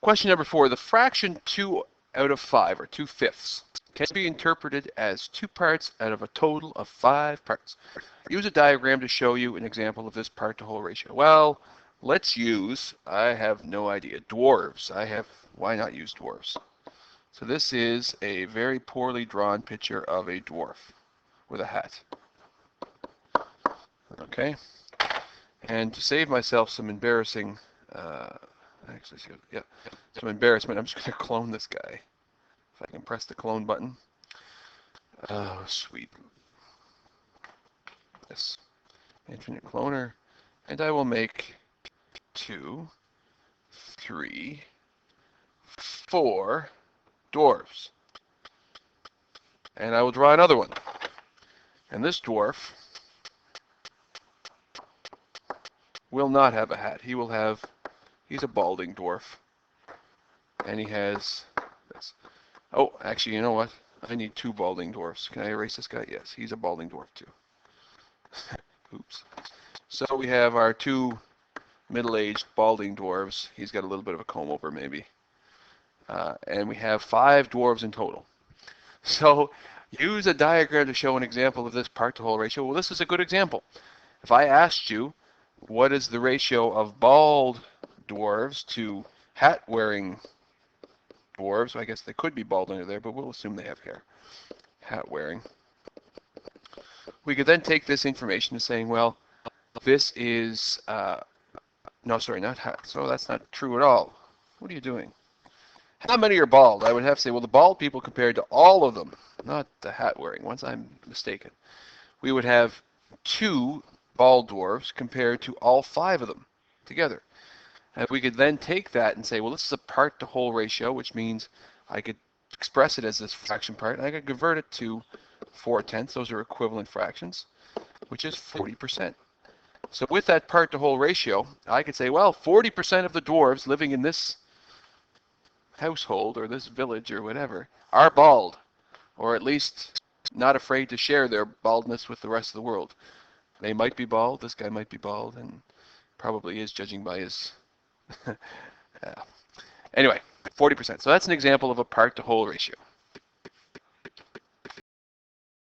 Question number 4. The fraction 2 out of 5, or 2/5, can be interpreted as 2 parts out of a total of 5 parts. Use a diagram to show you an example of this part-to-whole ratio. Well, let's use, I have no idea, dwarves. Why not use dwarves? So this is a very poorly drawn picture of a dwarf with a hat. Okay, and to save myself some embarrassing, some embarrassment, I'm just going to clone this guy. If I can press the clone button. Oh, sweet. Yes, infinite cloner, and I will make 2, 3, 4 dwarves. And I will draw another one. And this dwarf will not have a hat. He's a balding dwarf. And he has this. Oh, actually, you know what? I need 2 balding dwarfs. Can I erase this guy? Yes, he's a balding dwarf too. Oops. So we have our 2 middle-aged balding dwarves. He's got a little bit of a comb over maybe. And we have 5 dwarves in total. So use a diagram to show an example of this part-to-whole ratio. Well, this is a good example. If I asked you, what is the ratio of bald dwarves to hat-wearing dwarves? I guess they could be bald under there, but we'll assume they have hair. Hat-wearing. We could then take this information and saying, well, this is, no, sorry, not hat. So that's not true at all. What are you doing? How many are bald? I would have to say, well, the bald people compared to all of them, not the hat-wearing ones, I'm mistaken. We would have 2 bald dwarves compared to all 5 of them together. And we could then take that and say, well, this is a part-to-whole ratio, which means I could express it as this fraction part, and I could convert it to 4/10. Those are equivalent fractions, which is 40%. So with that part-to-whole ratio, I could say, well, 40% of the dwarves living in this household or this village or whatever are bald, or at least not afraid to share their baldness with the rest of the world. They might be bald, this guy might be bald, and probably is, judging by his anyway, 40%. So that's an example of a part-to-whole ratio.